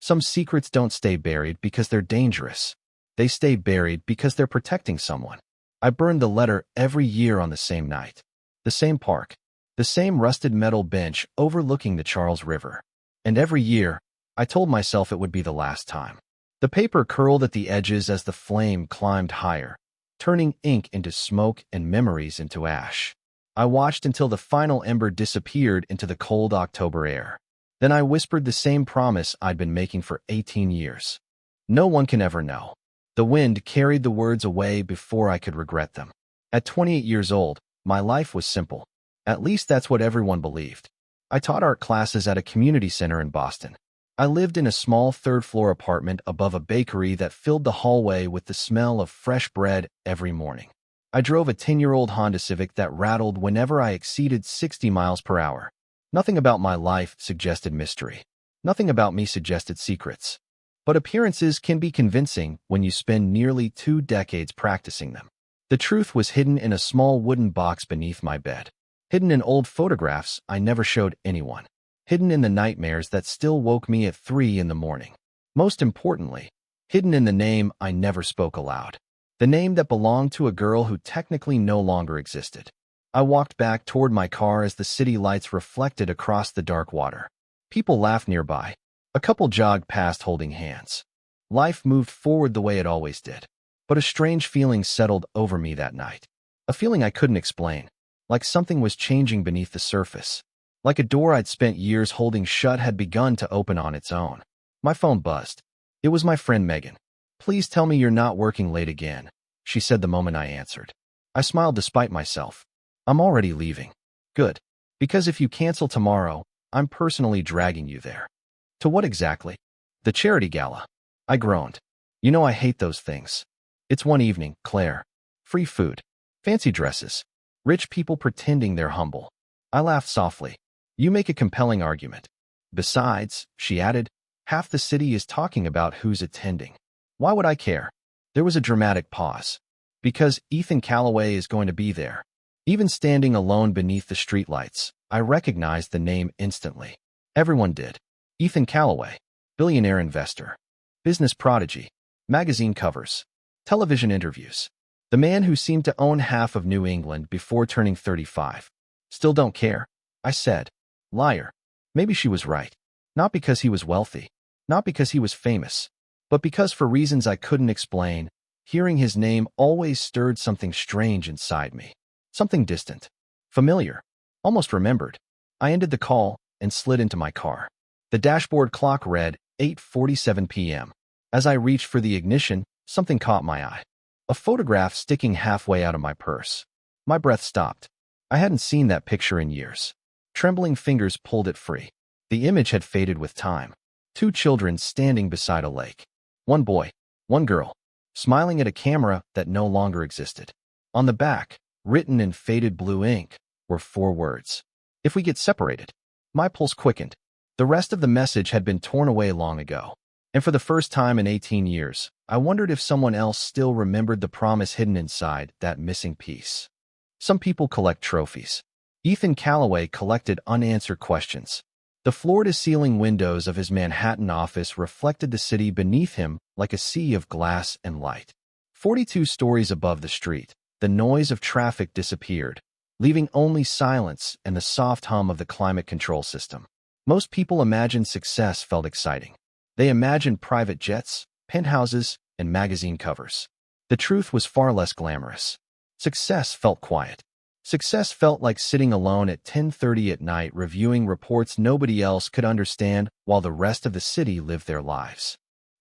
Some secrets don't stay buried because they're dangerous. They stay buried because they're protecting someone. I burned the letter every year on the same night. The same park. The same rusted metal bench overlooking the Charles River. And every year, I told myself it would be the last time. The paper curled at the edges as the flame climbed higher, turning ink into smoke and memories into ash. I watched until the final ember disappeared into the cold October air. Then I whispered the same promise I'd been making for 18 years. No one can ever know. The wind carried the words away before I could regret them. At 28 years old, my life was simple. At least that's what everyone believed. I taught art classes at a community center in Boston. I lived in a small third-floor apartment above a bakery that filled the hallway with the smell of fresh bread every morning. I drove a 10-year-old Honda Civic that rattled whenever I exceeded 60 miles per hour. Nothing about my life suggested mystery. Nothing about me suggested secrets. But appearances can be convincing when you spend nearly 2 decades practicing them. The truth was hidden in a small wooden box beneath my bed. Hidden in old photographs I never showed anyone. Hidden in the nightmares that still woke me at 3 in the morning. Most importantly, hidden in the name I never spoke aloud. The name that belonged to a girl who technically no longer existed. I walked back toward my car as the city lights reflected across the dark water. People laughed nearby. A couple jogged past holding hands. Life moved forward the way it always did. But a strange feeling settled over me that night. A feeling I couldn't explain. Like something was changing beneath the surface. Like a door I'd spent years holding shut had begun to open on its own. My phone buzzed. It was my friend Megan. "Please tell me you're not working late again," she said the moment I answered. I smiled despite myself. "I'm already leaving." "Good. Because if you cancel tomorrow, I'm personally dragging you there." "To what exactly?" "The charity gala." I groaned. "You know I hate those things." "It's one evening, Claire. Free food. Fancy dresses. Rich people pretending they're humble." I laughed softly. "You make a compelling argument." "Besides," she added, "half the city is talking about who's attending. Why would I care?" There was a dramatic pause. "Because Ethan Callaway is going to be there." Even standing alone beneath the streetlights, I recognized the name instantly. Everyone did. Ethan Callaway. Billionaire investor. Business prodigy. Magazine covers. Television interviews. The man who seemed to own half of New England before turning 35. "Still don't care," I said. Liar. Maybe she was right. Not because he was wealthy. Not because he was famous. But because for reasons I couldn't explain, hearing his name always stirred something strange inside me. Something distant. Familiar. Almost remembered. I ended the call and slid into my car. The dashboard clock read 8:47 p.m. As I reached for the ignition, something caught my eye. A photograph sticking halfway out of my purse. My breath stopped. I hadn't seen that picture in years. Trembling fingers pulled it free. The image had faded with time. 2 children standing beside a lake. One boy, one girl, smiling at a camera that no longer existed. On the back, written in faded blue ink, were 4 words. "If we get separated." My pulse quickened. The rest of the message had been torn away long ago. And for the first time in 18 years, I wondered if someone else still remembered the promise hidden inside that missing piece. Some people collect trophies. Ethan Callaway collected unanswered questions. The floor-to-ceiling windows of his Manhattan office reflected the city beneath him like a sea of glass and light. 42 stories above the street, the noise of traffic disappeared, leaving only silence and the soft hum of the climate control system. Most people imagined success felt exciting. They imagined private jets, penthouses, and magazine covers. The truth was far less glamorous. Success felt quiet. Success felt like sitting alone at 10:30 at night reviewing reports nobody else could understand while the rest of the city lived their lives.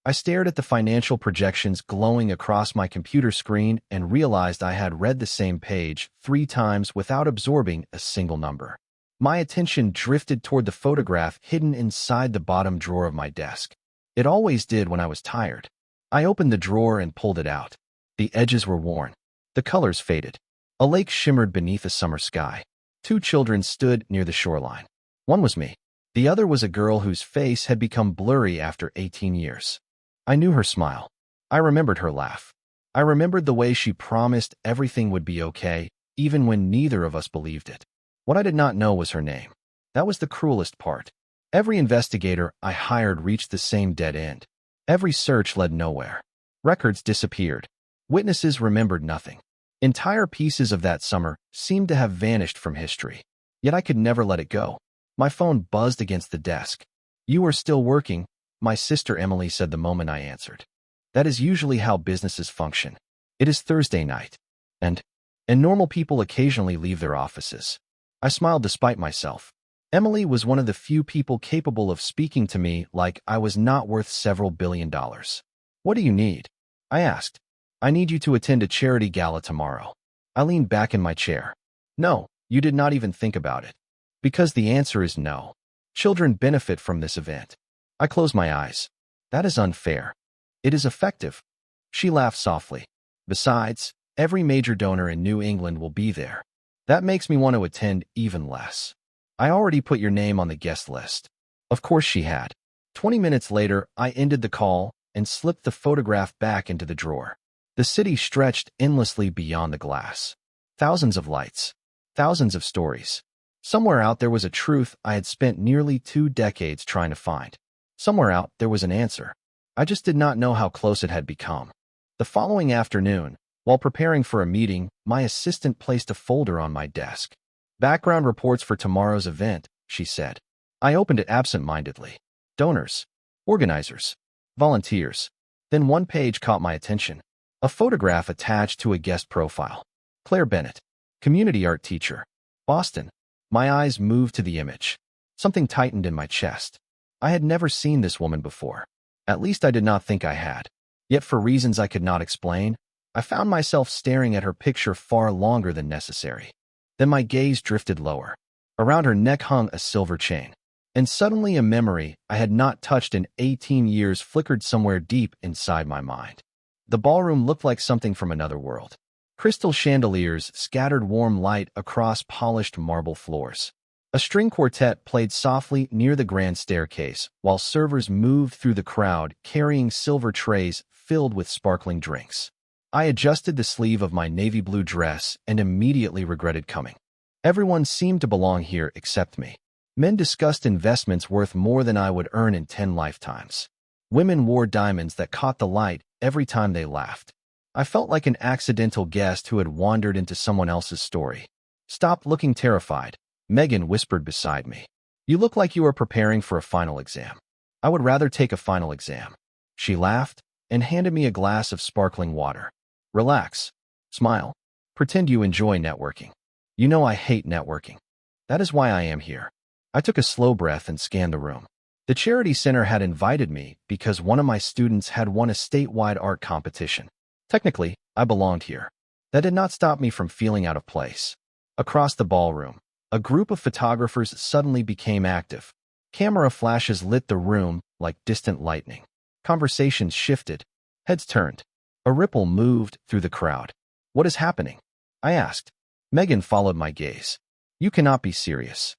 I stared at the financial projections glowing across my computer screen and realized I had read the same page 3 times without absorbing a single number. My attention drifted toward the photograph hidden inside the bottom drawer of my desk. It always did when I was tired. I opened the drawer and pulled it out. The edges were worn. The colors faded. A lake shimmered beneath a summer sky. 2 children stood near the shoreline. One was me. The other was a girl whose face had become blurry after 18 years. I knew her smile. I remembered her laugh. I remembered the way she promised everything would be okay, even when neither of us believed it. What I did not know was her name. That was the cruelest part. Every investigator I hired reached the same dead end. Every search led nowhere. Records disappeared. Witnesses remembered nothing. Entire pieces of that summer seemed to have vanished from history. Yet I could never let it go. My phone buzzed against the desk. "You are still working," my sister Emily said the moment I answered. That is usually how businesses function. It is Thursday night. And normal people occasionally leave their offices. I smiled despite myself. Emily was one of the few people capable of speaking to me like I was not worth several $billion. "What do you need?" I asked. "I need you to attend a charity gala tomorrow." I leaned back in my chair. "No, you did not even think about it." "Because the answer is no. Children benefit from this event." I closed my eyes. "That is unfair." "It is effective." She laughed softly. "Besides, every major donor in New England will be there. That makes me want to attend even less." "I already put your name on the guest list." Of course she had. 20 minutes later, I ended the call and slipped the photograph back into the drawer. The city stretched endlessly beyond the glass. Thousands of lights. Thousands of stories. Somewhere out there was a truth I had spent nearly 2 decades trying to find. Somewhere out there was an answer. I just did not know how close it had become. The following afternoon, while preparing for a meeting, my assistant placed a folder on my desk. "Background reports for tomorrow's event," she said. I opened it absent-mindedly. Donors, organizers, volunteers. Then one page caught my attention. A photograph attached to a guest profile. Claire Bennett, community art teacher, Boston. My eyes moved to the image. Something tightened in my chest. I had never seen this woman before. At least I did not think I had. Yet for reasons I could not explain, I found myself staring at her picture far longer than necessary. Then my gaze drifted lower. Around her neck hung a silver chain. And suddenly a memory I had not touched in 18 years flickered somewhere deep inside my mind. The ballroom looked like something from another world. Crystal chandeliers scattered warm light across polished marble floors. A string quartet played softly near the grand staircase, while servers moved through the crowd carrying silver trays filled with sparkling drinks. I adjusted the sleeve of my navy blue dress and immediately regretted coming. Everyone seemed to belong here except me. Men discussed investments worth more than I would earn in 10 lifetimes. Women wore diamonds that caught the light every time they laughed. I felt like an accidental guest who had wandered into someone else's story. "Stop looking terrified," Megan whispered beside me. "You look like you are preparing for a final exam." "I would rather take a final exam." She laughed and handed me a glass of sparkling water. "Relax. Smile. Pretend you enjoy networking. You know I hate networking. That is why I am here." I took a slow breath and scanned the room. The charity center had invited me because one of my students had won a statewide art competition. Technically, I belonged here. That did not stop me from feeling out of place. Across the ballroom, a group of photographers suddenly became active. Camera flashes lit the room like distant lightning. Conversations shifted. Heads turned. A ripple moved through the crowd. "What is happening?" I asked. Megan followed my gaze. "You cannot be serious."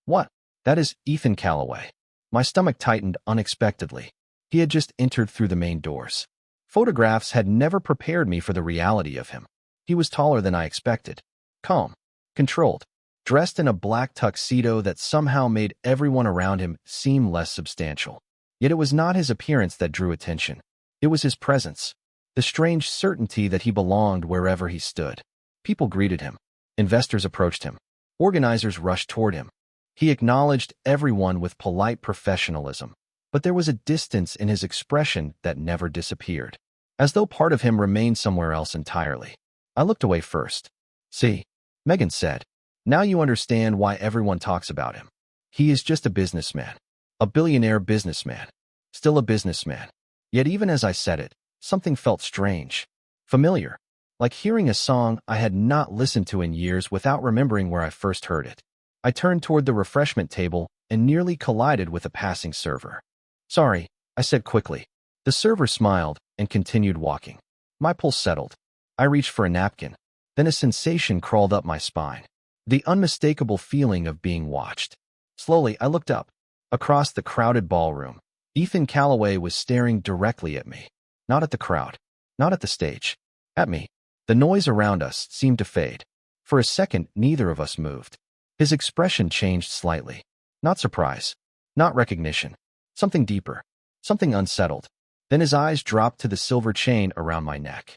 "What?" "That is Ethan Calloway." My stomach tightened unexpectedly. He had just entered through the main doors. Photographs had never prepared me for the reality of him. He was taller than I expected. Calm. Controlled. Dressed in a black tuxedo that somehow made everyone around him seem less substantial. Yet it was not his appearance that drew attention. It was his presence. The strange certainty that he belonged wherever he stood. People greeted him. Investors approached him. Organizers rushed toward him. He acknowledged everyone with polite professionalism, but there was a distance in his expression that never disappeared, as though part of him remained somewhere else entirely. I looked away first. "See," Megan said, "now you understand why everyone talks about him. He is just a businessman. A billionaire businessman. Still a businessman." Yet even as I said it, something felt strange. Familiar. Like hearing a song I had not listened to in years without remembering where I first heard it. I turned toward the refreshment table and nearly collided with a passing server. "Sorry," I said quickly. The server smiled and continued walking. My pulse settled. I reached for a napkin. Then a sensation crawled up my spine. The unmistakable feeling of being watched. Slowly, I looked up. Across the crowded ballroom, Ethan Calloway was staring directly at me. Not at the crowd. Not at the stage. At me. The noise around us seemed to fade. For a second, neither of us moved. His expression changed slightly. Not surprise. Not recognition. Something deeper. Something unsettled. Then his eyes dropped to the silver chain around my neck.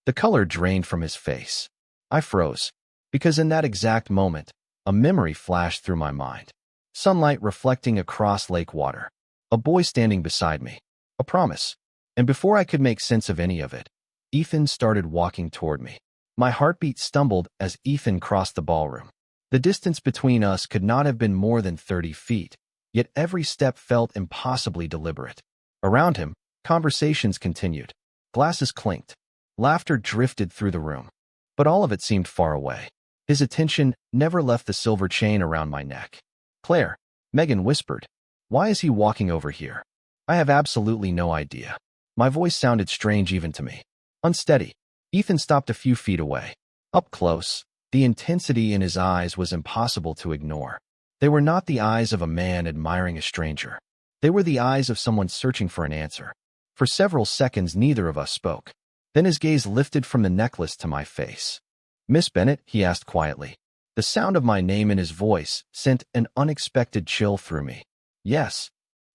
The color drained from his face. I froze, because in that exact moment, a memory flashed through my mind. Sunlight reflecting across lake water. A boy standing beside me. A promise. And before I could make sense of any of it, Ethan started walking toward me. My heartbeat stumbled as Ethan crossed the ballroom. The distance between us could not have been more than 30 feet, yet every step felt impossibly deliberate. Around him, conversations continued. Glasses clinked. Laughter drifted through the room. But all of it seemed far away. His attention never left the silver chain around my neck. "Claire," Megan whispered. "Why is he walking over here?" I have absolutely no idea. My voice sounded strange even to me. Unsteady. Ethan stopped a few feet away. Up close, the intensity in his eyes was impossible to ignore. They were not the eyes of a man admiring a stranger. They were the eyes of someone searching for an answer. For several seconds, neither of us spoke. Then his gaze lifted from the necklace to my face. "Miss Bennett?" he asked quietly. The sound of my name in his voice sent an unexpected chill through me. "Yes."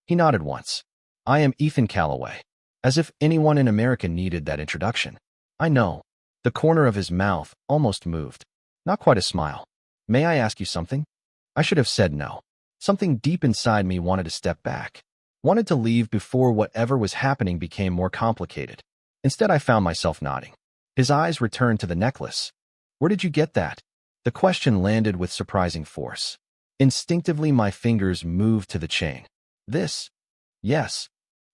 He nodded once. "I am Ethan Calloway." As if anyone in America needed that introduction. "I know." The corner of his mouth almost moved. Not quite a smile. "May I ask you something?" I should have said no. Something deep inside me wanted to step back. Wanted to leave before whatever was happening became more complicated. Instead, I found myself nodding. His eyes returned to the necklace. "Where did you get that?" The question landed with surprising force. Instinctively, my fingers moved to the chain. "This?" "Yes.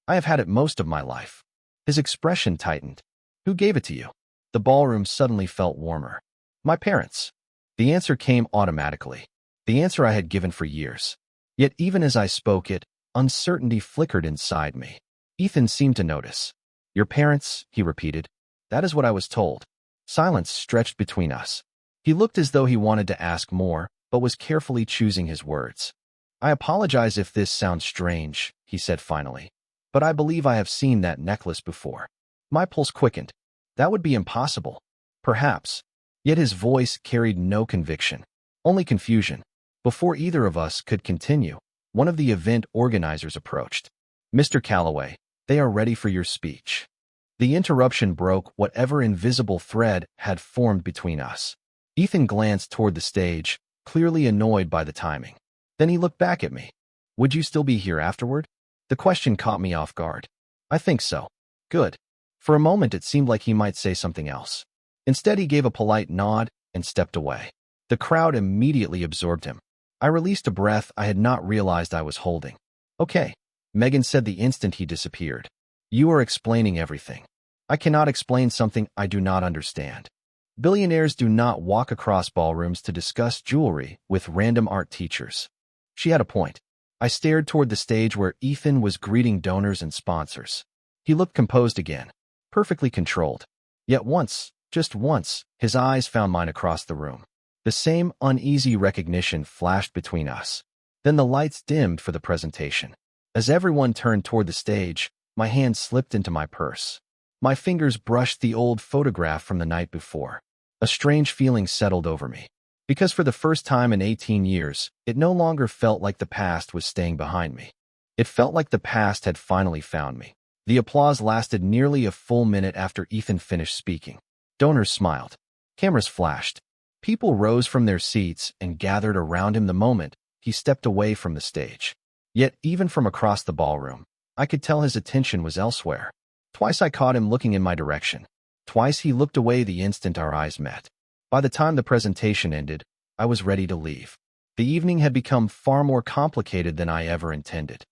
I have had it most of my life." His expression tightened. "Who gave it to you?" The ballroom suddenly felt warmer. "My parents." The answer came automatically. The answer I had given for years. Yet even as I spoke it, uncertainty flickered inside me. Ethan seemed to notice. "Your parents," he repeated. "That is what I was told." Silence stretched between us. He looked as though he wanted to ask more, but was carefully choosing his words. "I apologize if this sounds strange," he said finally. "But I believe I have seen that necklace before." My pulse quickened. That would be impossible. Perhaps. Yet his voice carried no conviction, only confusion. Before either of us could continue, one of the event organizers approached. "Mr. Calloway, they are ready for your speech." The interruption broke whatever invisible thread had formed between us. Ethan glanced toward the stage, clearly annoyed by the timing. Then he looked back at me. "Would you still be here afterward?" The question caught me off guard. "I think so." "Good." For a moment it seemed like he might say something else. Instead he gave a polite nod and stepped away. The crowd immediately absorbed him. I released a breath I had not realized I was holding. "Okay," Megan said the instant he disappeared. "You are explaining everything." "I cannot explain something I do not understand." Billionaires do not walk across ballrooms to discuss jewelry with random art teachers. She had a point. I stared toward the stage where Ethan was greeting donors and sponsors. He looked composed again, perfectly controlled. Yet once, just once, his eyes found mine across the room. The same uneasy recognition flashed between us. Then the lights dimmed for the presentation. As everyone turned toward the stage, my hand slipped into my purse. My fingers brushed the old photograph from the night before. A strange feeling settled over me. Because for the first time in 18 years, it no longer felt like the past was staying behind me. It felt like the past had finally found me. The applause lasted nearly a full minute after Ethan finished speaking. Donors smiled. Cameras flashed. People rose from their seats and gathered around him the moment he stepped away from the stage. Yet even from across the ballroom, I could tell his attention was elsewhere. Twice I caught him looking in my direction. Twice he looked away the instant our eyes met. By the time the presentation ended, I was ready to leave. The evening had become far more complicated than I ever intended.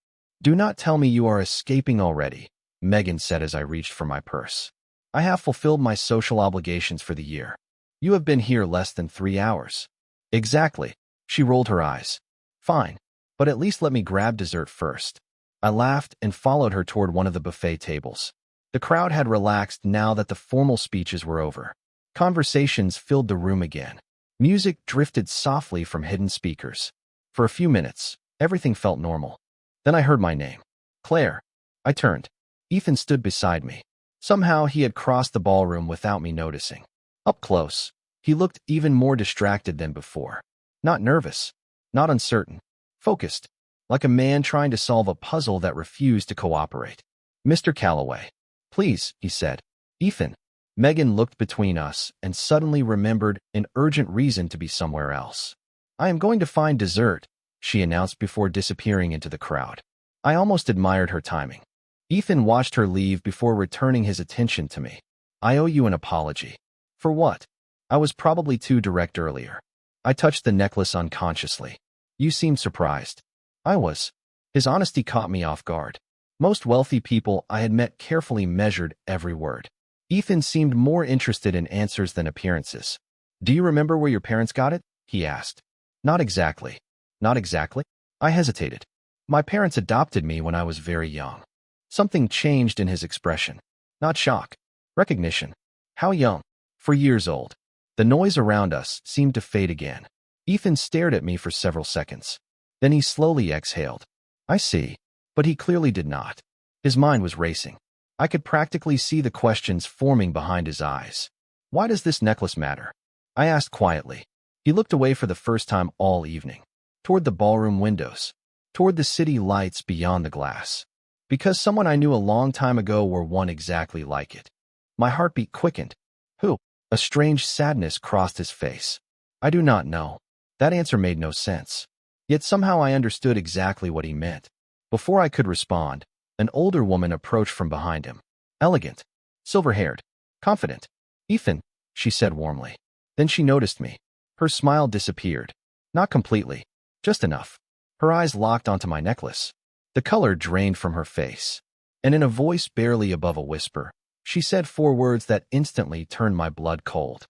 "Do not tell me you are escaping already," Megan said as I reached for my purse. "I have fulfilled my social obligations for the year. You have been here less than 3 hours." "Exactly." She rolled her eyes. "Fine, but at least let me grab dessert first." I laughed and followed her toward one of the buffet tables. The crowd had relaxed now that the formal speeches were over. Conversations filled the room again. Music drifted softly from hidden speakers. For a few minutes, everything felt normal. Then I heard my name. "Claire." I turned. Ethan stood beside me. Somehow he had crossed the ballroom without me noticing. Up close, he looked even more distracted than before. Not nervous, not uncertain, focused. like a man trying to solve a puzzle that refused to cooperate. "Mr. Calloway." "Please," he said. "Ethan." Megan looked between us and suddenly remembered an urgent reason to be somewhere else. "I am going to find dessert," she announced before disappearing into the crowd. I almost admired her timing. Ethan watched her leave before returning his attention to me. "I owe you an apology." "For what?" "I was probably too direct earlier." I touched the necklace unconsciously. "You seemed surprised." I was. His honesty caught me off guard. Most wealthy people I had met carefully measured every word. Ethan seemed more interested in answers than appearances. "Do you remember where your parents got it?" he asked. "Not exactly." "Not exactly?" I hesitated. "My parents adopted me when I was very young." Something changed in his expression. Not shock. Recognition. "How young?" "4 years old." The noise around us seemed to fade again. Ethan stared at me for several seconds. Then he slowly exhaled. "I see." But he clearly did not. His mind was racing. I could practically see the questions forming behind his eyes. "Why does this necklace matter?" I asked quietly. He looked away for the first time all evening. Toward the ballroom windows. Toward the city lights beyond the glass. "Because someone I knew a long time ago wore one exactly like it." My heartbeat quickened. "Who?" A strange sadness crossed his face. "I do not know." That answer made no sense. Yet somehow I understood exactly what he meant. Before I could respond, an older woman approached from behind him. Elegant. Silver-haired. Confident. "Ethan," she said warmly. Then she noticed me. Her smile disappeared. Not completely. Just enough. Her eyes locked onto my necklace. The color drained from her face. And in a voice barely above a whisper, she said 4 words that instantly turned my blood cold.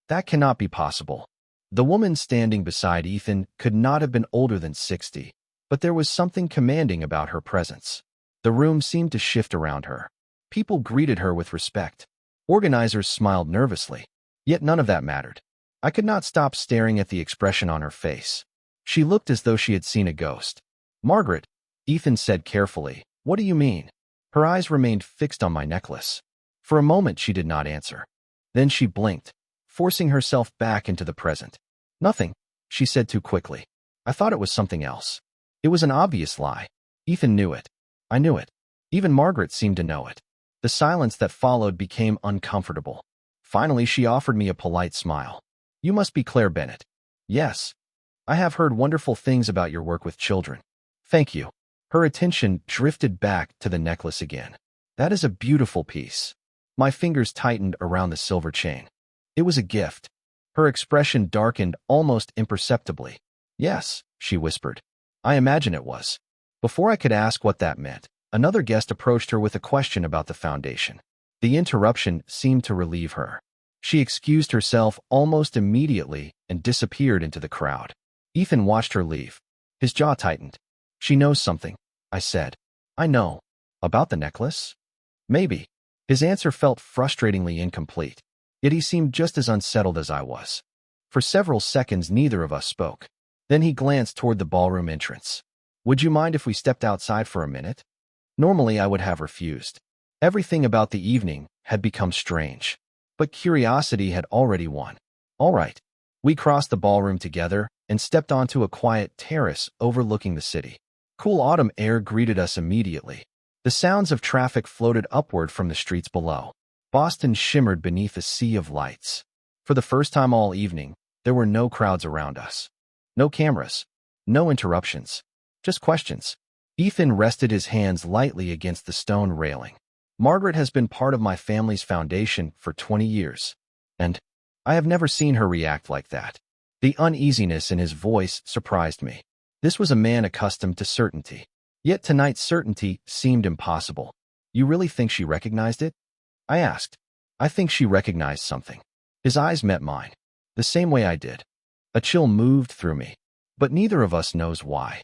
"That cannot be possible." The woman standing beside Ethan could not have been older than 60, but there was something commanding about her presence. The room seemed to shift around her. People greeted her with respect. Organizers smiled nervously. Yet none of that mattered. I could not stop staring at the expression on her face. She looked as though she had seen a ghost. "Margaret," Ethan said carefully. "What do you mean?" Her eyes remained fixed on my necklace. For a moment she did not answer. Then she blinked, forcing herself back into the present. "Nothing," she said too quickly. I thought it was something else. It was an obvious lie. Ethan knew it. I knew it. Even Margaret seemed to know it. The silence that followed became uncomfortable. Finally, she offered me a polite smile. "You must be Claire Bennett." "Yes. I have heard wonderful things about your work with children." "Thank you." Her attention drifted back to the necklace again. "That is a beautiful piece." My fingers tightened around the silver chain. It was a gift. Her expression darkened almost imperceptibly. "Yes," she whispered. "I imagine it was." Before I could ask what that meant, another guest approached her with a question about the foundation. The interruption seemed to relieve her. She excused herself almost immediately and disappeared into the crowd. Ethan watched her leave. His jaw tightened. "She knows something," I said. "I know." "About the necklace?" "Maybe." His answer felt frustratingly incomplete, yet he seemed just as unsettled as I was. For several seconds neither of us spoke. Then he glanced toward the ballroom entrance. "Would you mind if we stepped outside for a minute?" Normally I would have refused. Everything about the evening had become strange. But curiosity had already won. "All right." We crossed the ballroom together and stepped onto a quiet terrace overlooking the city. Cool autumn air greeted us immediately. The sounds of traffic floated upward from the streets below. Boston shimmered beneath a sea of lights. For the first time all evening, there were no crowds around us. No cameras. No interruptions. Just questions. Ethan rested his hands lightly against the stone railing. "Margaret has been part of my family's foundation for 20 years. And I have never seen her react like that." The uneasiness in his voice surprised me. This was a man accustomed to certainty. Yet tonight's certainty seemed impossible. "You really think she recognized it?" I asked. "I think she recognized something." His eyes met mine. The same way I did. A chill moved through me. But neither of us knows why.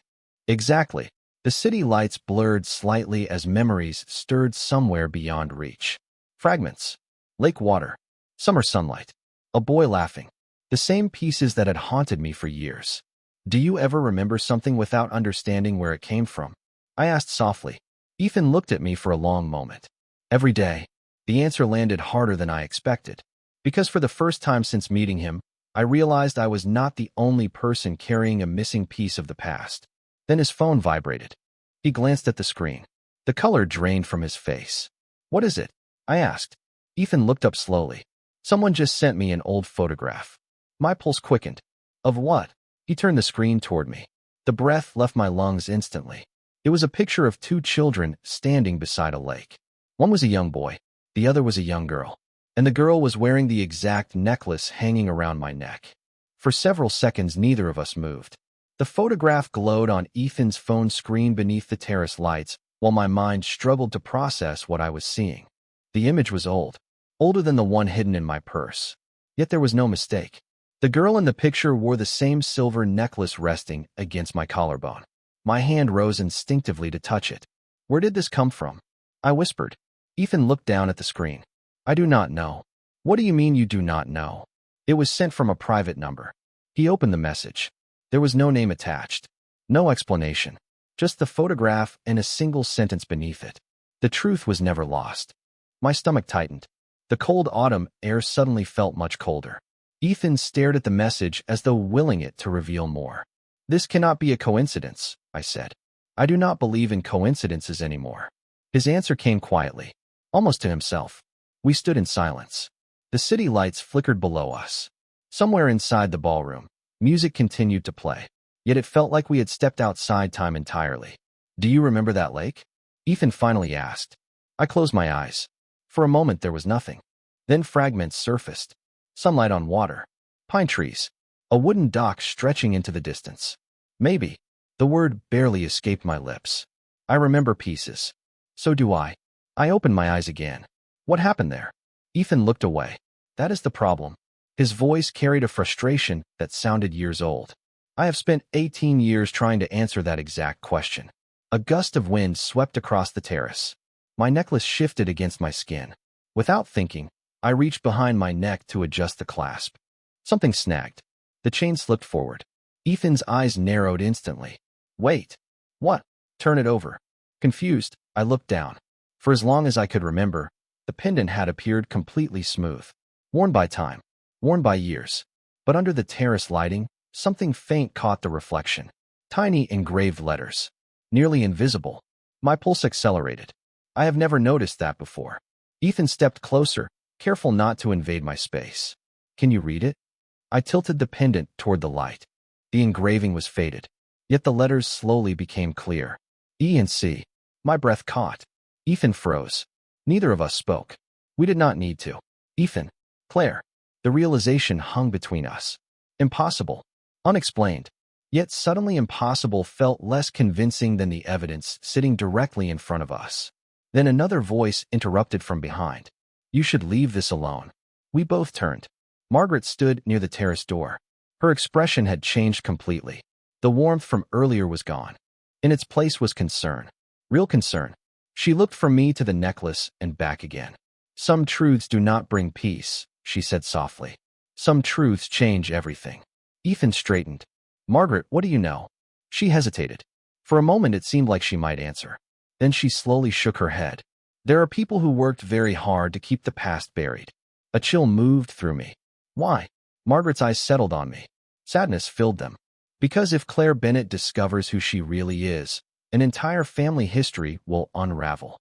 Exactly. The city lights blurred slightly as memories stirred somewhere beyond reach. Fragments. Lake water. Summer sunlight. A boy laughing. The same pieces that had haunted me for years. "Do you ever remember something without understanding where it came from?" I asked softly. Ethan looked at me for a long moment. "Every day." The answer landed harder than I expected. Because for the first time since meeting him, I realized I was not the only person carrying a missing piece of the past. Then his phone vibrated. He glanced at the screen. The color drained from his face. "What is it?" I asked. Ethan looked up slowly. "Someone just sent me an old photograph." My pulse quickened. "Of what?" He turned the screen toward me. The breath left my lungs instantly. It was a picture of two children standing beside a lake. One was a young boy. The other was a young girl. And the girl was wearing the exact necklace hanging around my neck. For several seconds, neither of us moved. The photograph glowed on Ethan's phone screen beneath the terrace lights, while my mind struggled to process what I was seeing. The image was old, older than the one hidden in my purse. Yet there was no mistake. The girl in the picture wore the same silver necklace resting against my collarbone. My hand rose instinctively to touch it. "Where did this come from?" I whispered. Ethan looked down at the screen. "I do not know." "What do you mean you do not know?" "It was sent from a private number." He opened the message. There was no name attached. No explanation. Just the photograph and a single sentence beneath it. The truth was never lost. My stomach tightened. The cold autumn air suddenly felt much colder. Ethan stared at the message as though willing it to reveal more. "This cannot be a coincidence," I said. "I do not believe in coincidences anymore." His answer came quietly, almost to himself. We stood in silence. The city lights flickered below us. Somewhere inside the ballroom, music continued to play, yet it felt like we had stepped outside time entirely. "Do you remember that lake?" Ethan finally asked. I closed my eyes. For a moment there was nothing. Then fragments surfaced. Sunlight on water. Pine trees. A wooden dock stretching into the distance. "Maybe." The word barely escaped my lips. "I remember pieces." "So do I." I opened my eyes again. "What happened there?" Ethan looked away. "That is the problem." His voice carried a frustration that sounded years old. "I have spent 18 years trying to answer that exact question." A gust of wind swept across the terrace. My necklace shifted against my skin. Without thinking, I reached behind my neck to adjust the clasp. Something snagged. The chain slipped forward. Ethan's eyes narrowed instantly. "Wait." "What?" "Turn it over." Confused, I looked down. For as long as I could remember, the pendant had appeared completely smooth. Worn by time. Worn by years. But under the terrace lighting, something faint caught the reflection. Tiny engraved letters. Nearly invisible. My pulse accelerated. I have never noticed that before. Ethan stepped closer, careful not to invade my space. "Can you read it?" I tilted the pendant toward the light. The engraving was faded, yet the letters slowly became clear. E and C. My breath caught. Ethan froze. Neither of us spoke. We did not need to. "Ethan. Claire." The realization hung between us. Impossible. Unexplained. Yet suddenly impossible felt less convincing than the evidence sitting directly in front of us. Then another voice interrupted from behind. "You should leave this alone." We both turned. Margaret stood near the terrace door. Her expression had changed completely. The warmth from earlier was gone. In its place was concern. Real concern. She looked from me to the necklace and back again. "Some truths do not bring peace," she said softly. "Some truths change everything." Ethan straightened. "Margaret, what do you know?" She hesitated. For a moment it seemed like she might answer. Then she slowly shook her head. "There are people who worked very hard to keep the past buried." A chill moved through me. "Why?" Margaret's eyes settled on me. Sadness filled them. "Because if Claire Bennett discovers who she really is, an entire family history will unravel."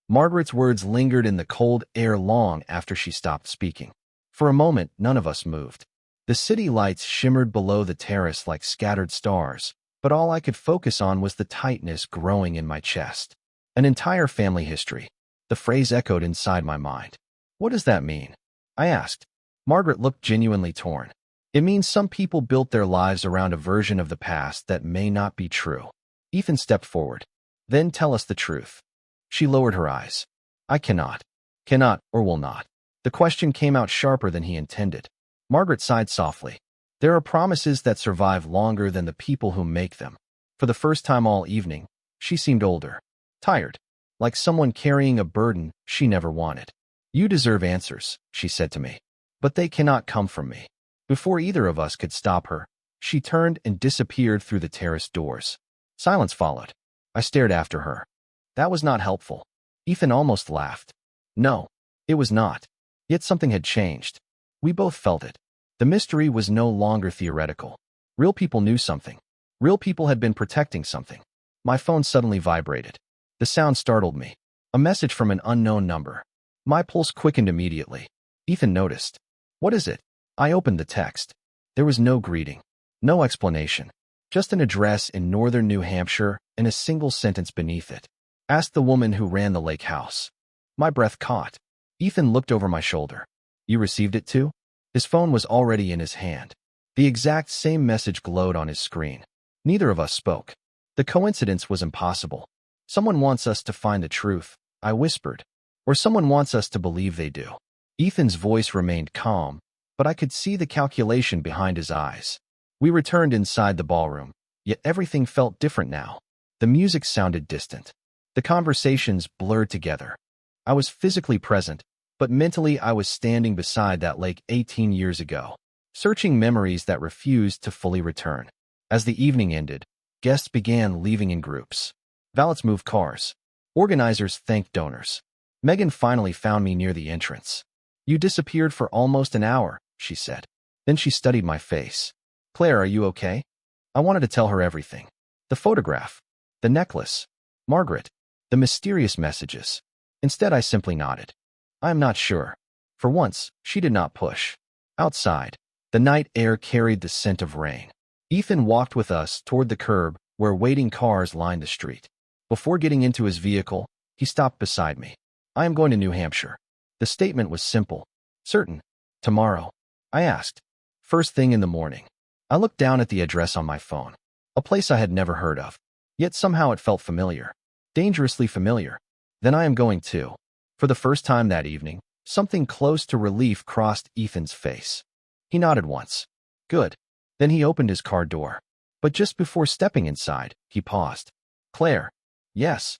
Margaret's words lingered in the cold air long after she stopped speaking. For a moment, none of us moved. The city lights shimmered below the terrace like scattered stars, but all I could focus on was the tightness growing in my chest. An entire family history. The phrase echoed inside my mind. "What does that mean?" I asked. Margaret looked genuinely torn. "It means some people built their lives around a version of the past that may not be true." Ethan stepped forward. "Then tell us the truth." She lowered her eyes. "I cannot. Cannot or will not." The question came out sharper than he intended. Margaret sighed softly. "There are promises that survive longer than the people who make them." For the first time all evening, she seemed older. Tired. Like someone carrying a burden she never wanted. "You deserve answers," she said to me. "But they cannot come from me." Before either of us could stop her, she turned and disappeared through the terrace doors. Silence followed. I stared after her. That was not helpful. Ethan almost laughed. No, it was not. Yet something had changed. We both felt it. The mystery was no longer theoretical. Real people knew something. Real people had been protecting something. My phone suddenly vibrated. The sound startled me. A message from an unknown number. My pulse quickened immediately. Ethan noticed. What is it? I opened the text. There was no greeting, no explanation, just an address in northern New Hampshire and a single sentence beneath it. Asked the woman who ran the lake house. My breath caught. Ethan looked over my shoulder. You received it too? His phone was already in his hand. The exact same message glowed on his screen. Neither of us spoke. The coincidence was impossible. Someone wants us to find the truth, I whispered. Or someone wants us to believe they do. Ethan's voice remained calm, but I could see the calculation behind his eyes. We returned inside the ballroom, yet everything felt different now. The music sounded distant. The conversations blurred together. I was physically present, but mentally I was standing beside that lake 18 years ago, searching memories that refused to fully return. As the evening ended, guests began leaving in groups. Valets moved cars. Organizers thanked donors. Megan finally found me near the entrance. You disappeared for almost an hour, she said. Then she studied my face. Claire, are you okay? I wanted to tell her everything. The photograph. The necklace. Margaret. The mysterious messages. Instead, I simply nodded. I am not sure. For once, she did not push. Outside, the night air carried the scent of rain. Ethan walked with us toward the curb where waiting cars lined the street. Before getting into his vehicle, he stopped beside me. I am going to New Hampshire. The statement was simple. Certain. Tomorrow. I asked. First thing in the morning. I looked down at the address on my phone. A place I had never heard of. Yet somehow it felt familiar. Dangerously familiar. Then I am going too. For the first time that evening, something close to relief crossed Ethan's face. He nodded once. Good. Then he opened his car door. But just before stepping inside, he paused. Claire. Yes.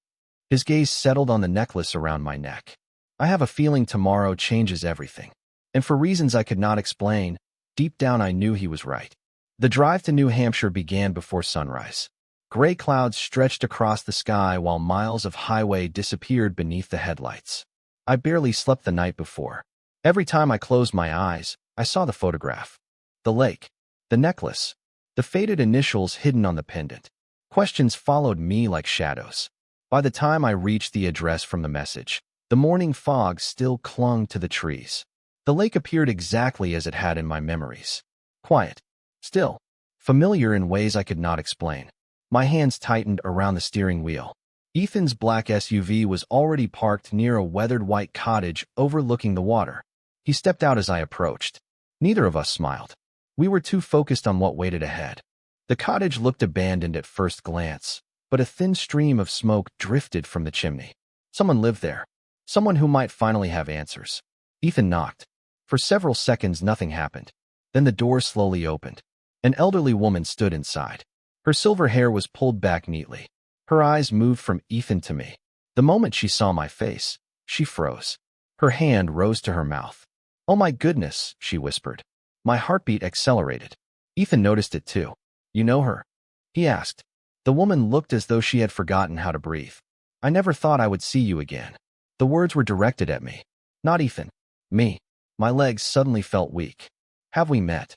His gaze settled on the necklace around my neck. I have a feeling tomorrow changes everything. And for reasons I could not explain, deep down I knew he was right. The drive to New Hampshire began before sunrise. Gray clouds stretched across the sky while miles of highway disappeared beneath the headlights. I barely slept the night before. Every time I closed my eyes, I saw the photograph. The lake. The necklace. The faded initials hidden on the pendant. Questions followed me like shadows. By the time I reached the address from the message, the morning fog still clung to the trees. The lake appeared exactly as it had in my memories. Quiet. Still. Familiar in ways I could not explain. My hands tightened around the steering wheel. Ethan's black SUV was already parked near a weathered white cottage overlooking the water. He stepped out as I approached. Neither of us smiled. We were too focused on what waited ahead. The cottage looked abandoned at first glance, but a thin stream of smoke drifted from the chimney. Someone lived there. Someone who might finally have answers. Ethan knocked. For several seconds nothing happened. Then the door slowly opened. An elderly woman stood inside. Her silver hair was pulled back neatly. Her eyes moved from Ethan to me. The moment she saw my face, she froze. Her hand rose to her mouth. Oh my goodness, she whispered. My heartbeat accelerated. Ethan noticed it too. You know her? He asked. The woman looked as though she had forgotten how to breathe. I never thought I would see you again. The words were directed at me. Not Ethan. Me. My legs suddenly felt weak. Have we met?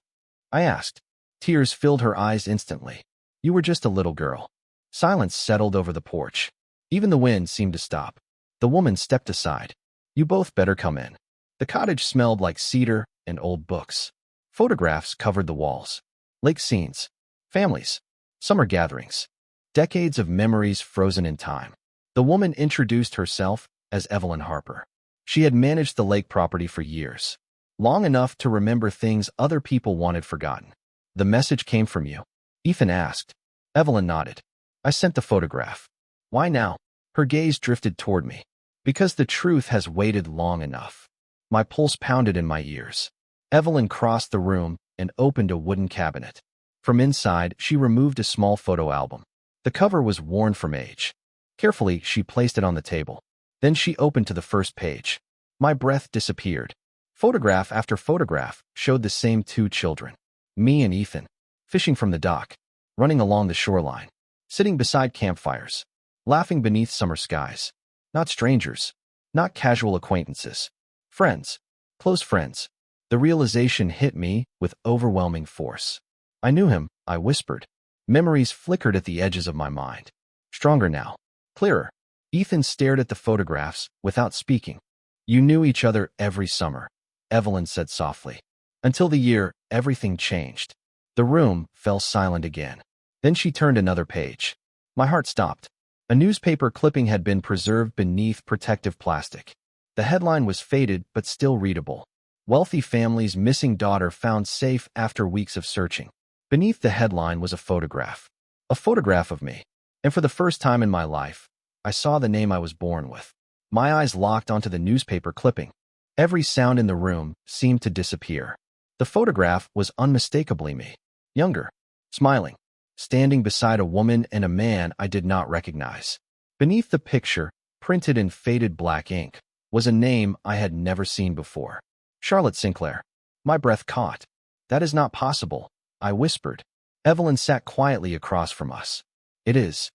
I asked. Tears filled her eyes instantly. You were just a little girl. Silence settled over the porch. Even the wind seemed to stop. The woman stepped aside. You both better come in. The cottage smelled like cedar and old books. Photographs covered the walls. Lake scenes. Families. Summer gatherings. Decades of memories frozen in time. The woman introduced herself as Evelyn Harper. She had managed the lake property for years. Long enough to remember things other people wanted forgotten. The message came from you? Ethan asked. Evelyn nodded. I sent the photograph. Why now? Her gaze drifted toward me. Because the truth has waited long enough. My pulse pounded in my ears. Evelyn crossed the room and opened a wooden cabinet. From inside, she removed a small photo album. The cover was worn from age. Carefully, she placed it on the table. Then she opened to the first page. My breath disappeared. Photograph after photograph showed the same two children. Me and Ethan. Fishing from the dock. Running along the shoreline. Sitting beside campfires. Laughing beneath summer skies. Not strangers. Not casual acquaintances. Friends. Close friends. The realization hit me with overwhelming force. I knew him, I whispered. Memories flickered at the edges of my mind. Stronger now. Clearer. Ethan stared at the photographs without speaking. You knew each other every summer, Evelyn said softly. Until the year everything changed. The room fell silent again. Then she turned another page. My heart stopped. A newspaper clipping had been preserved beneath protective plastic. The headline was faded but still readable. Wealthy family's missing daughter found safe after weeks of searching. Beneath the headline was a photograph. A photograph of me. And for the first time in my life, I saw the name I was born with. My eyes locked onto the newspaper clipping. Every sound in the room seemed to disappear. The photograph was unmistakably me. Younger. Smiling. Standing beside a woman and a man I did not recognize. Beneath the picture, printed in faded black ink, was a name I had never seen before. Charlotte Sinclair. My breath caught. That is not possible, I whispered. Evelyn sat quietly across from us. It is.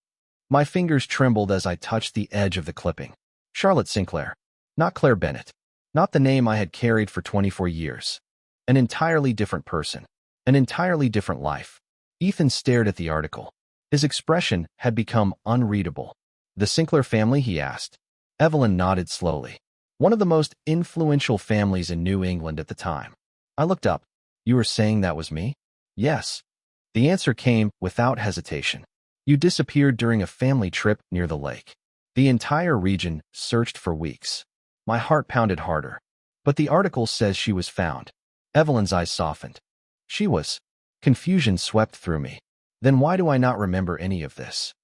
My fingers trembled as I touched the edge of the clipping. Charlotte Sinclair. Not Claire Bennett. Not the name I had carried for 24 years. An entirely different person. An entirely different life. Ethan stared at the article. His expression had become unreadable. The Sinclair family, he asked. Evelyn nodded slowly. One of the most influential families in New England at the time. I looked up. You were saying that was me? Yes. The answer came without hesitation. You disappeared during a family trip near the lake. The entire region searched for weeks. My heart pounded harder. But the article says she was found. Evelyn's eyes softened. She was. Confusion swept through me. Then why do I not remember any of this?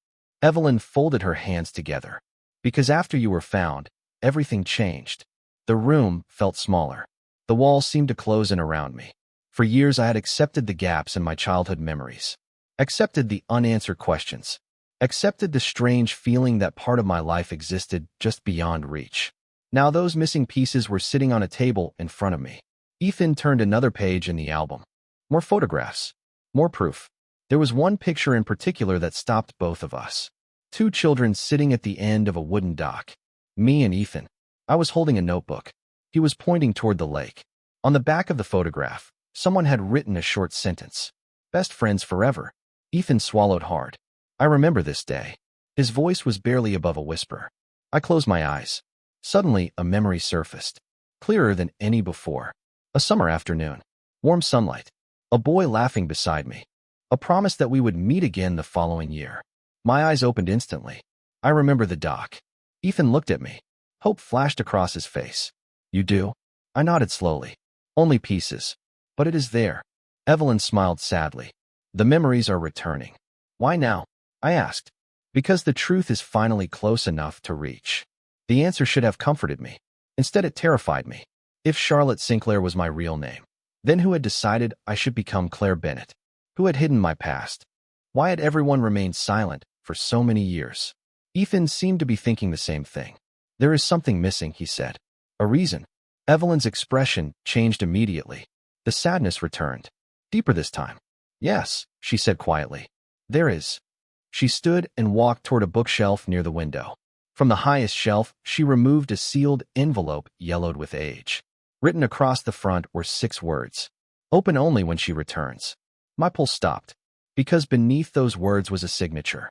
Evelyn folded her hands together. Because after you were found, everything changed. The room felt smaller. The walls seemed to close in around me. For years I had accepted the gaps in my childhood memories. Accepted the unanswered questions. Accepted the strange feeling that part of my life existed just beyond reach. Now those missing pieces were sitting on a table in front of me. Ethan turned another page in the album. More photographs. More proof. There was one picture in particular that stopped both of us. Two children sitting at the end of a wooden dock. Me and Ethan. I was holding a notebook. He was pointing toward the lake. On the back of the photograph, someone had written a short sentence. Best friends forever. Ethan swallowed hard. I remember this day. His voice was barely above a whisper. I closed my eyes. Suddenly, a memory surfaced. Clearer than any before. A summer afternoon. Warm sunlight. A boy laughing beside me. A promise that we would meet again the following year. My eyes opened instantly. I remember the dock. Ethan looked at me. Hope flashed across his face. You do? I nodded slowly. Only pieces. But it is there. Evelyn smiled sadly. The memories are returning. Why now? I asked. Because the truth is finally close enough to reach. The answer should have comforted me. Instead, it terrified me. If Charlotte Sinclair was my real name, then who had decided I should become Claire Bennett? Who had hidden my past? Why had everyone remained silent for so many years? Ethan seemed to be thinking the same thing. There is something missing, he said. A reason. Evelyn's expression changed immediately. The sadness returned. Deeper this time. Yes, she said quietly. There is. She stood and walked toward a bookshelf near the window. From the highest shelf, she removed a sealed envelope yellowed with age. Written across the front were 6 words. Open only when she returns. My pulse stopped. Because beneath those words was a signature.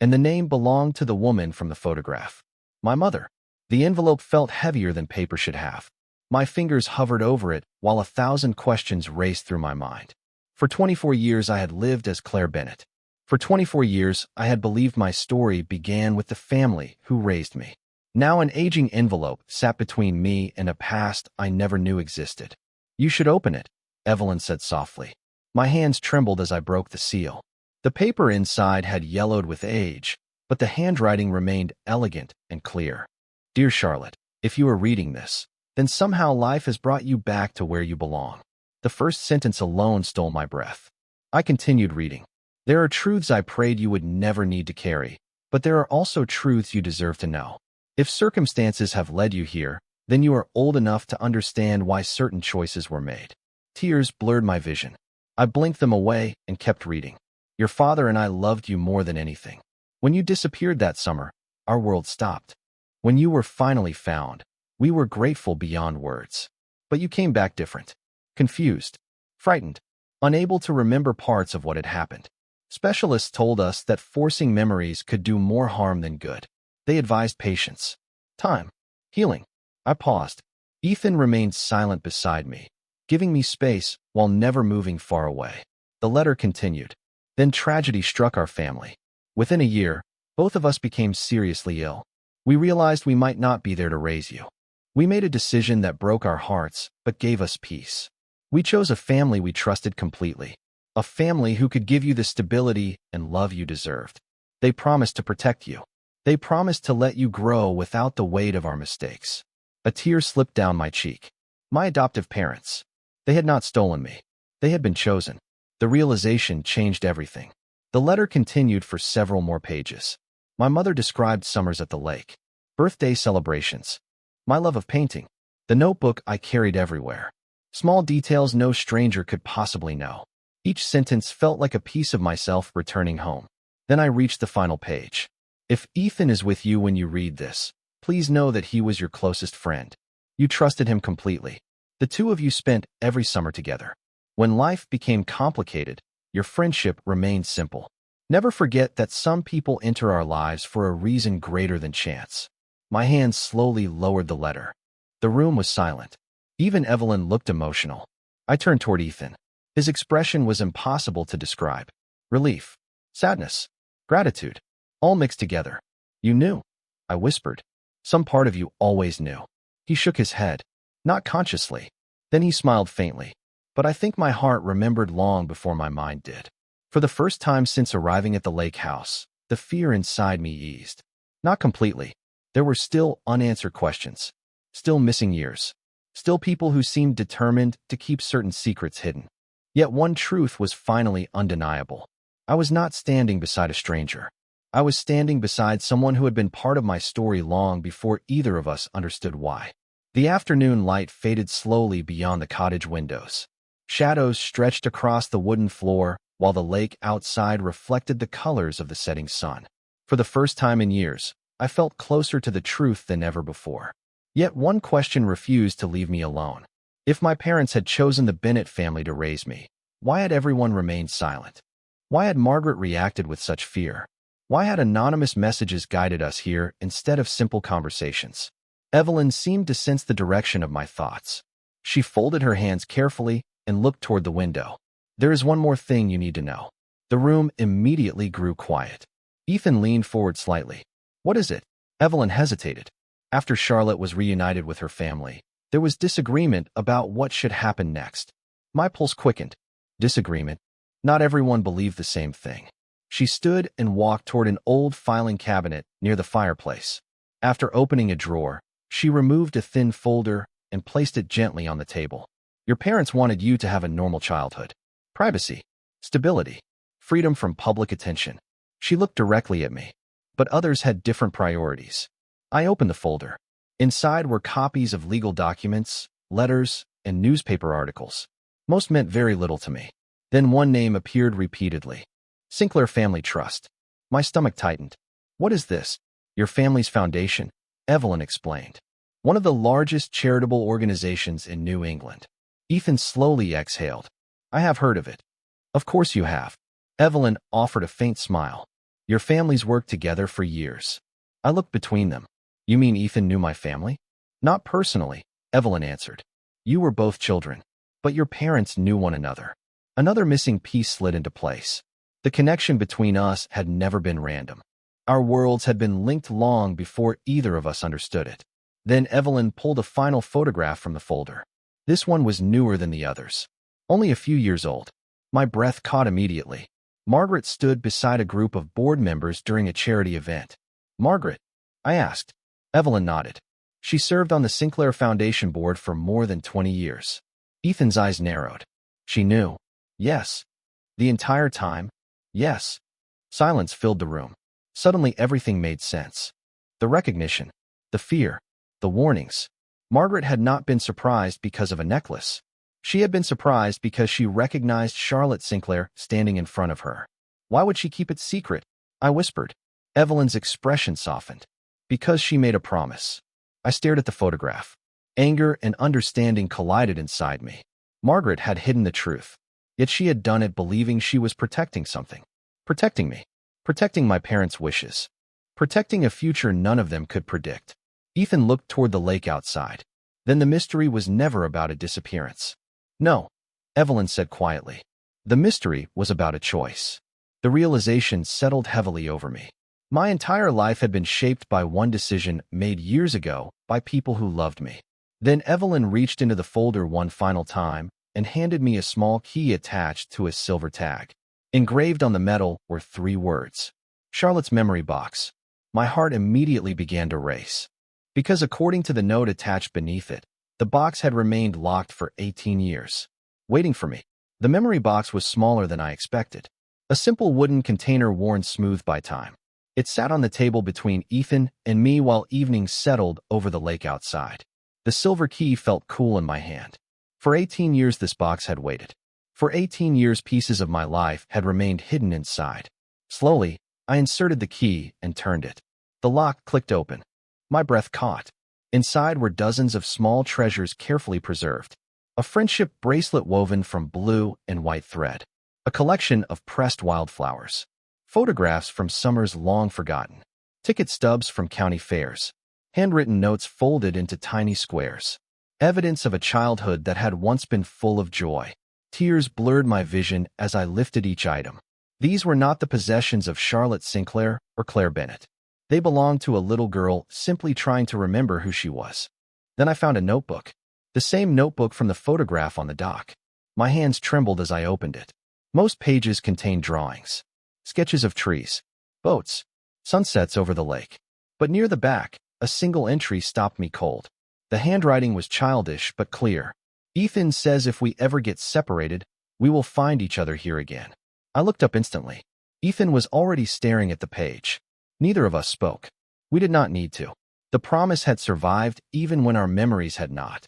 And the name belonged to the woman from the photograph. My mother. The envelope felt heavier than paper should have. My fingers hovered over it while 1,000 questions raced through my mind. For 24 years I had lived as Claire Bennett. For 24 years I had believed my story began with the family who raised me. Now an aging envelope sat between me and a past I never knew existed. You should open it, Evelyn said softly. My hands trembled as I broke the seal. The paper inside had yellowed with age, but the handwriting remained elegant and clear. Dear Charlotte, if you are reading this, then somehow life has brought you back to where you belong. The first sentence alone stole my breath. I continued reading. There are truths I prayed you would never need to carry, but there are also truths you deserve to know. If circumstances have led you here, then you are old enough to understand why certain choices were made. Tears blurred my vision. I blinked them away and kept reading. Your father and I loved you more than anything. When you disappeared that summer, our world stopped. When you were finally found, we were grateful beyond words. But you came back different. Confused. Frightened. Unable to remember parts of what had happened. Specialists told us that forcing memories could do more harm than good. They advised patience, time, healing. I paused. Ethan remained silent beside me, giving me space while never moving far away. The letter continued. Then tragedy struck our family. Within a year, both of us became seriously ill. We realized we might not be there to raise you. We made a decision that broke our hearts, but gave us peace. We chose a family we trusted completely. A family who could give you the stability and love you deserved. They promised to protect you. They promised to let you grow without the weight of our mistakes. A tear slipped down my cheek. My adoptive parents. They had not stolen me. They had been chosen. The realization changed everything. The letter continued for several more pages. My mother described summers at the lake, birthday celebrations, my love of painting, the notebook I carried everywhere. Small details no stranger could possibly know. Each sentence felt like a piece of myself returning home. Then I reached the final page. If Ethan is with you when you read this, please know that he was your closest friend. You trusted him completely. The two of you spent every summer together. When life became complicated, your friendship remained simple. Never forget that some people enter our lives for a reason greater than chance. My hand slowly lowered the letter. The room was silent. Even Evelyn looked emotional. I turned toward Ethan. His expression was impossible to describe. Relief, sadness, gratitude, all mixed together. You knew, I whispered. Some part of you always knew. He shook his head, not consciously. Then he smiled faintly. But I think my heart remembered long before my mind did. For the first time since arriving at the lake house, the fear inside me eased. Not completely. There were still unanswered questions, still missing years, still people who seemed determined to keep certain secrets hidden. Yet one truth was finally undeniable. I was not standing beside a stranger. I was standing beside someone who had been part of my story long before either of us understood why. The afternoon light faded slowly beyond the cottage windows. Shadows stretched across the wooden floor, while the lake outside reflected the colors of the setting sun. For the first time in years, I felt closer to the truth than ever before. Yet one question refused to leave me alone. If my parents had chosen the Bennett family to raise me, why had everyone remained silent? Why had Margaret reacted with such fear? Why had anonymous messages guided us here instead of simple conversations? Evelyn seemed to sense the direction of my thoughts. She folded her hands carefully and looked toward the window. There is one more thing you need to know. The room immediately grew quiet. Ethan leaned forward slightly. What is it? Evelyn hesitated. After Charlotte was reunited with her family, there was disagreement about what should happen next. My pulse quickened. Disagreement? Not everyone believed the same thing. She stood and walked toward an old filing cabinet near the fireplace. After opening a drawer, she removed a thin folder and placed it gently on the table. Your parents wanted you to have a normal childhood. Privacy, stability, freedom from public attention. She looked directly at me. But others had different priorities. I opened the folder. Inside were copies of legal documents, letters, and newspaper articles. Most meant very little to me. Then one name appeared repeatedly. Sinclair Family Trust. My stomach tightened. What is this? Your family's foundation? Evelyn explained. One of the largest charitable organizations in New England. Ethan slowly exhaled. I have heard of it. Of course you have. Evelyn offered a faint smile. Your families worked together for years. I looked between them. You mean Ethan knew my family? Not personally, Evelyn answered. You were both children, but your parents knew one another. Another missing piece slid into place. The connection between us had never been random. Our worlds had been linked long before either of us understood it. Then Evelyn pulled a final photograph from the folder. This one was newer than the others. Only a few years old. My breath caught immediately. Margaret stood beside a group of board members during a charity event. Margaret? I asked. Evelyn nodded. She served on the Sinclair Foundation board for more than 20 years. Ethan's eyes narrowed. She knew. Yes. The entire time? Yes. Silence filled the room. Suddenly everything made sense. The recognition, the fear, the warnings. Margaret had not been surprised because of a necklace. She had been surprised because she recognized Charlotte Sinclair standing in front of her. Why would she keep it secret? I whispered. Evelyn's expression softened. Because she made a promise. I stared at the photograph. Anger and understanding collided inside me. Margaret had hidden the truth, yet she had done it believing she was protecting something. Protecting me. Protecting my parents' wishes. Protecting a future none of them could predict. Ethan looked toward the lake outside. Then the mystery was never about a disappearance. No, Evelyn said quietly. The mystery was about a choice. The realization settled heavily over me. My entire life had been shaped by one decision made years ago by people who loved me. Then Evelyn reached into the folder one final time and handed me a small key attached to a silver tag. Engraved on the metal were 3 words. Charlotte's memory box. My heart immediately began to race. Because according to the note attached beneath it, the box had remained locked for 18 years. Waiting for me. The memory box was smaller than I expected. A simple wooden container worn smooth by time. It sat on the table between Ethan and me while evening settled over the lake outside. The silver key felt cool in my hand. For 18 years this box had waited. For 18 years pieces of my life had remained hidden inside. Slowly, I inserted the key and turned it. The lock clicked open. My breath caught. Inside were dozens of small treasures carefully preserved. A friendship bracelet woven from blue and white thread. A collection of pressed wildflowers. Photographs from summers long forgotten. Ticket stubs from county fairs. Handwritten notes folded into tiny squares. Evidence of a childhood that had once been full of joy. Tears blurred my vision as I lifted each item. These were not the possessions of Charlotte Sinclair or Claire Bennett. They belonged to a little girl simply trying to remember who she was. Then I found a notebook. The same notebook from the photograph on the dock. My hands trembled as I opened it. Most pages contained drawings. Sketches of trees, boats, sunsets over the lake. But near the back, a single entry stopped me cold. The handwriting was childish but clear. Ethan says if we ever get separated, we will find each other here again. I looked up instantly. Ethan was already staring at the page. Neither of us spoke. We did not need to. The promise had survived even when our memories had not.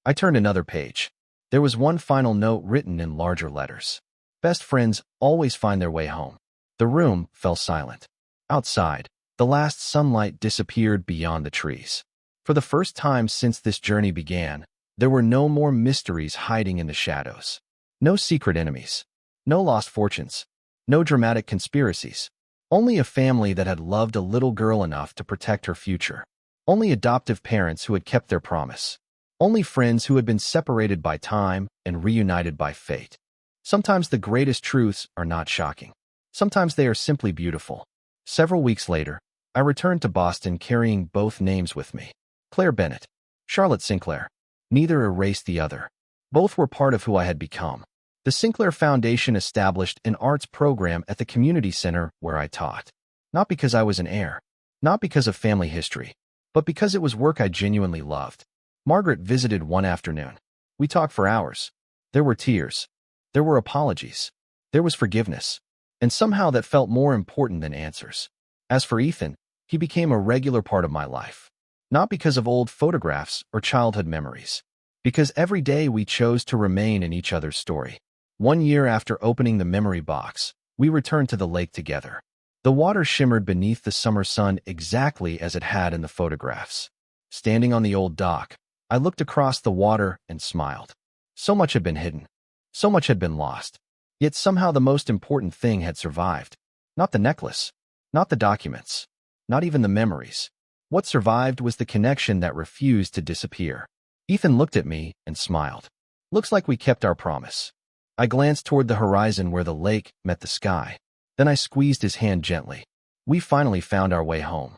I turned another page. There was one final note written in larger letters. Best friends always find their way home. The room fell silent. Outside, the last sunlight disappeared beyond the trees. For the first time since this journey began, there were no more mysteries hiding in the shadows. No secret enemies. No lost fortunes. No dramatic conspiracies. Only a family that had loved a little girl enough to protect her future. Only adoptive parents who had kept their promise. Only friends who had been separated by time and reunited by fate. Sometimes the greatest truths are not shocking. Sometimes they are simply beautiful. Several weeks later, I returned to Boston carrying both names with me. Claire Bennett, Charlotte Sinclair. Neither erased the other. Both were part of who I had become. The Sinclair Foundation established an arts program at the community center where I taught. Not because I was an heir, not because of family history, but because it was work I genuinely loved. Margaret visited one afternoon. We talked for hours. There were tears. There were apologies. There was forgiveness. And somehow that felt more important than answers. As for Ethan, he became a regular part of my life. Not because of old photographs or childhood memories. Because every day we chose to remain in each other's story. 1 year after opening the memory box, we returned to the lake together. The water shimmered beneath the summer sun exactly as it had in the photographs. Standing on the old dock, I looked across the water and smiled. So much had been hidden. So much had been lost. Yet somehow the most important thing had survived. Not the necklace. Not the documents. Not even the memories. What survived was the connection that refused to disappear. Ethan looked at me and smiled. Looks like we kept our promise. I glanced toward the horizon where the lake met the sky. Then I squeezed his hand gently. We finally found our way home.